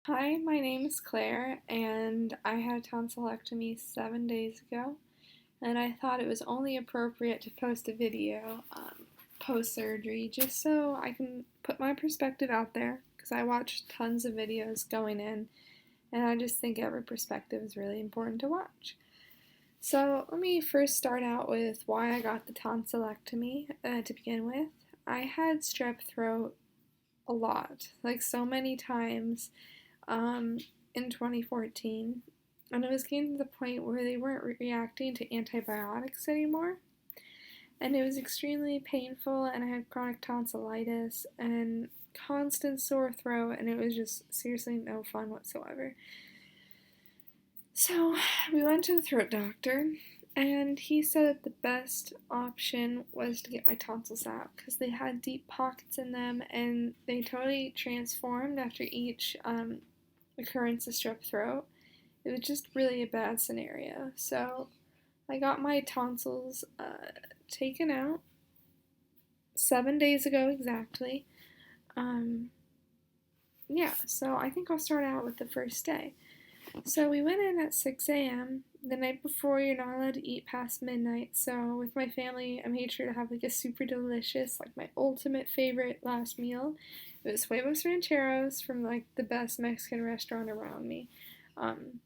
Hi, my name is Claire, and I had a tonsillectomy 7 days ago, and I thought it was only appropriate to post a video post surgery just so I can put my perspective out there because I watched tons of videos going in, and I just think every perspective is really important to watch. So, let me first start out with why I got the tonsillectomy to begin with. I had strep throat a lot, like so many times um, in 2014, and it was getting to the point where they weren't reacting to antibiotics anymore, and it was extremely painful, and I had chronic tonsillitis and constant sore throat, and it was just seriously no fun whatsoever. So we went to the throat doctor, and he said that the best option was to get my tonsils out because they had deep pockets in them, and they totally transformed after each occurrence of strep throat. It was just really a bad scenario. So I got my tonsils taken out 7 days ago exactly. Um, yeah, so I think I'll start out with the first day. So we went in at 6 a.m. The night before, you're not allowed to eat past midnight. So with my family, I made sure to have like a super delicious, like my ultimate favorite last meal. It was huevos rancheros from like the best Mexican restaurant around me. Um,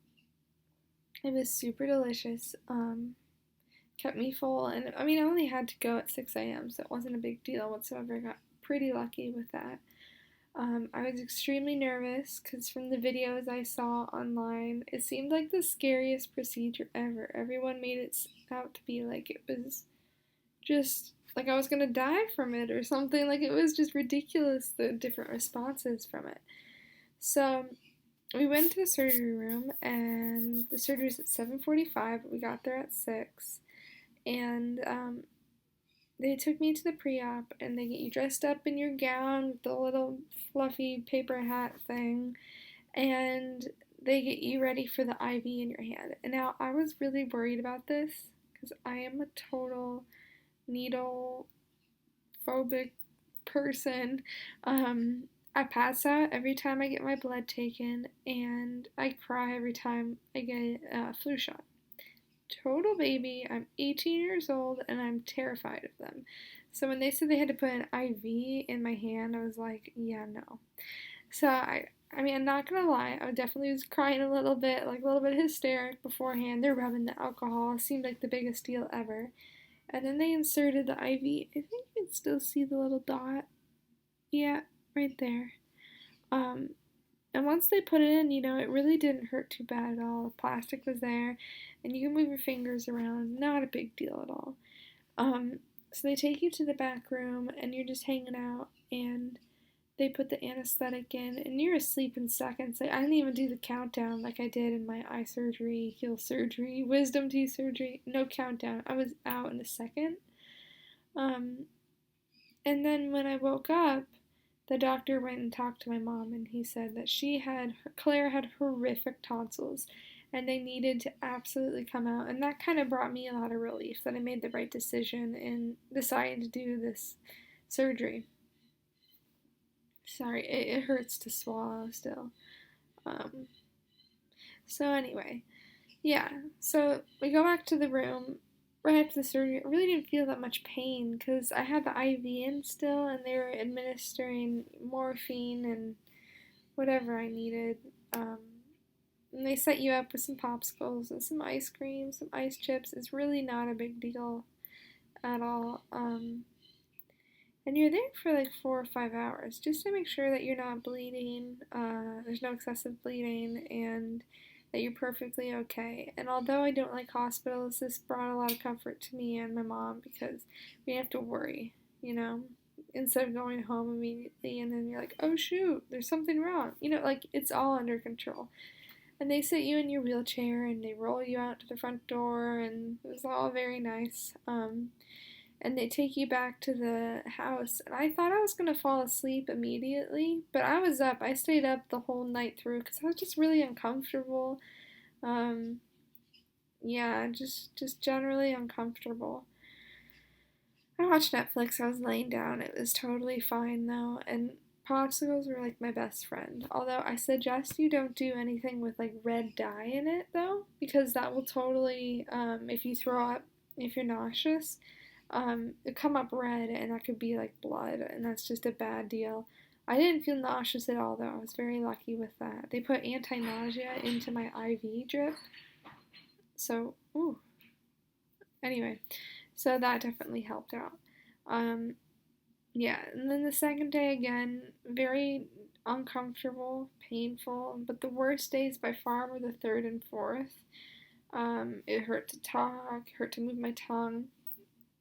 it was super delicious. Kept me full, and I mean, I only had to go at 6 a.m., so it wasn't a big deal whatsoever. I got pretty lucky with that. I was extremely nervous because from the videos I saw online, it seemed like the scariest procedure ever. Everyone made it out to be like it was just like I was gonna die from it or something. Like it was just ridiculous the different responses from it. So we went to the surgery room, and the surgery was at 7:45. But we got there at 6, and they took me to the pre-op, and they get you dressed up in your gown with the little fluffy paper hat thing, and they get you ready for the IV in your hand. And now I was really worried about this because I am a total needle phobic person. I pass out every time I get my blood taken, and I cry every time I get a flu shot. Total baby. I'm 18 years old, and I'm terrified of them. So when they said they had to put an IV in my hand, I was like, yeah, no. So I mean, I'm not gonna lie, I definitely was crying a little bit, like a little bit hysteric beforehand. They're rubbing the alcohol. It seemed like the biggest deal ever. And then they inserted the IV. I think you can still see the little dot. Yeah, right there. Um, and once they put it in, it really didn't hurt too bad at all. The plastic was there, and you can move your fingers around. Not a big deal at all. Um, so they take you to the back room, and you're just hanging out, and they put the anesthetic in, and you're asleep in seconds. Like, I didn't even do the countdown like I did in my eye surgery, heel surgery, wisdom teeth surgery. No countdown. I was out in a second. Um, and then when I woke up, the doctor went and talked to my mom, and he said that Claire had horrific tonsils, and they needed to absolutely come out. And that kind of brought me a lot of relief that I made the right decision in deciding to do this surgery. Sorry, it hurts to swallow still. Um, so anyway, yeah. So we go back to the room right after the surgery. I really didn't feel that much pain because I had the IV in still, and they were administering morphine and whatever I needed. Um, and they set you up with some popsicles and some ice cream, some ice chips. It's really not a big deal at all. And you're there for like 4 or 5 hours just to make sure that you're not bleeding, there's no excessive bleeding, and that you're perfectly okay. And although I don't like hospitals, this brought a lot of comfort to me and my mom because we didn't have to worry, you know? Instead of going home immediately and then you're like, oh shoot, there's something wrong. Like it's all under control. And they sit you in your wheelchair and they roll you out to the front door, and it was all very nice. And they take you back to the house. And I thought I was going to fall asleep immediately, but I was up. I stayed up the whole night through because I was just really uncomfortable. Um, yeah, just generally uncomfortable. I watched Netflix. I was laying down. It was totally fine though. And popsicles were like my best friend. Although I suggest you don't do anything with like red dye in it though, because that will totally, if you throw up, if you're nauseous, it come up red and that could be like blood, and that's just a bad deal. I didn't feel nauseous at all though. I was very lucky with that. They put anti-nausea into my IV drip, so ooh. Anyway, so that definitely helped out. Um, yeah, and then the second day again, very uncomfortable, painful, but the worst days by far were the third and fourth. It hurt to talk, hurt to move my tongue,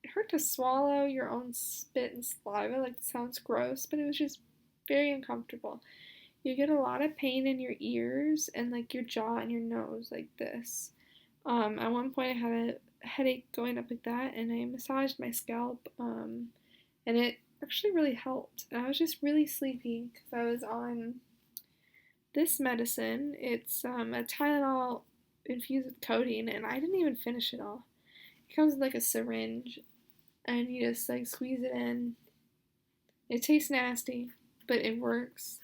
it hurt to swallow your own spit and saliva. Like, it sounds gross, but it was just very uncomfortable. You get a lot of pain in your ears and like your jaw and your nose, like this. At one point, I had a headache going up like that, and I massaged my scalp, and it actually really helped. And I was just really sleepy because I was on this medicine. It's a Tylenol infused with codeine, and I didn't even finish it all. It comes with like a syringe, and you just like squeeze it in. It tastes nasty, but it works.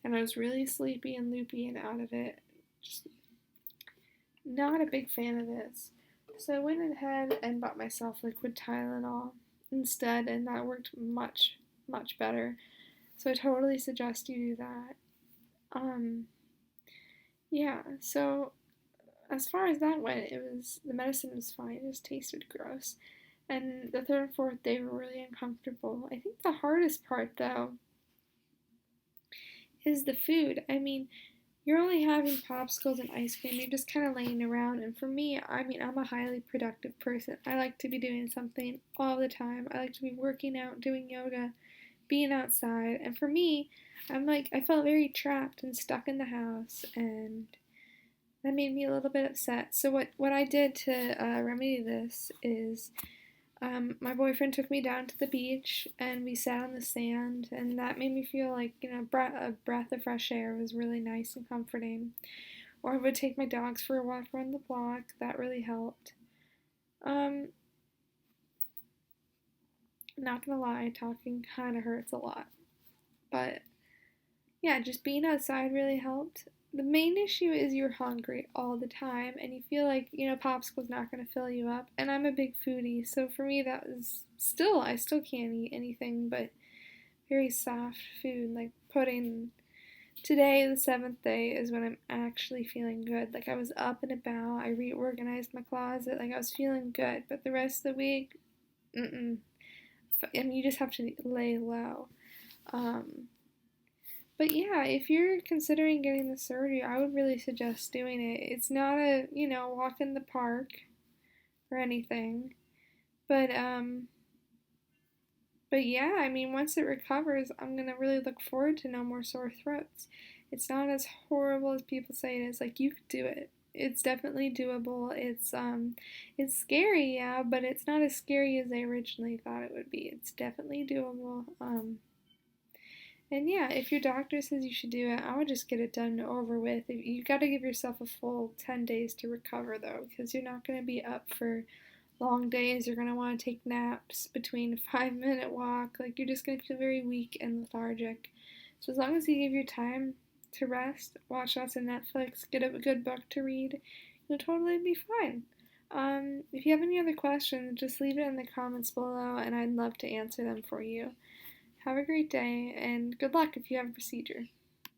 And I was really sleepy and loopy and out of it. Just not a big fan of this. So I went ahead and bought myself liquid Tylenol instead, and that worked much, much better. So I totally suggest you do that. Yeah, so as far as that went, the medicine was fine, it just tasted gross. And the third and fourth day were really uncomfortable. I think the hardest part, though, is the food. I mean, you're only having popsicles and ice cream, you're just kind of laying around. And for me, I mean, I'm a highly productive person. I like to be doing something all the time. I like to be working out, doing yoga, being outside. And for me, I felt very trapped and stuck in the house, and that made me a little bit upset. So what I did to remedy this is my boyfriend took me down to the beach and we sat on the sand, and that made me feel like, a breath of fresh air was really nice and comforting. Or I would take my dogs for a walk around the block. That really helped. Um, Not gonna lie, talking kind of hurts a lot. But yeah, just being outside really helped. The main issue is you're hungry all the time and you feel like, popsicle's not going to fill you up. And I'm a big foodie, so for me I still can't eat anything but very soft food, like pudding. Today, the seventh day, is when I'm actually feeling good. Like, I was up and about, I reorganized my closet, like I was feeling good. But the rest of the week, mm-mm. And you just have to lay low. But yeah, if you're considering getting the surgery, I would really suggest doing it. It's not a, walk in the park or anything. But yeah, I mean, once it recovers, I'm going to really look forward to no more sore throats. It's not as horrible as people say it is. Like, you could do it. It's definitely doable. It's scary, yeah, but it's not as scary as I originally thought it would be. It's definitely doable. And yeah, if your doctor says you should do it, I would just get it done and over with. You got to give yourself a full 10 days to recover, though, because you're not going to be up for long days. You're going to want to take naps between a 5-minute walk. Like, you're just going to feel very weak and lethargic. So as long as you give your time to rest, watch lots of Netflix, get a good book to read, you'll totally be fine. If you have any other questions, just leave it in the comments below, and I'd love to answer them for you. Have a great day, and good luck if you have a procedure.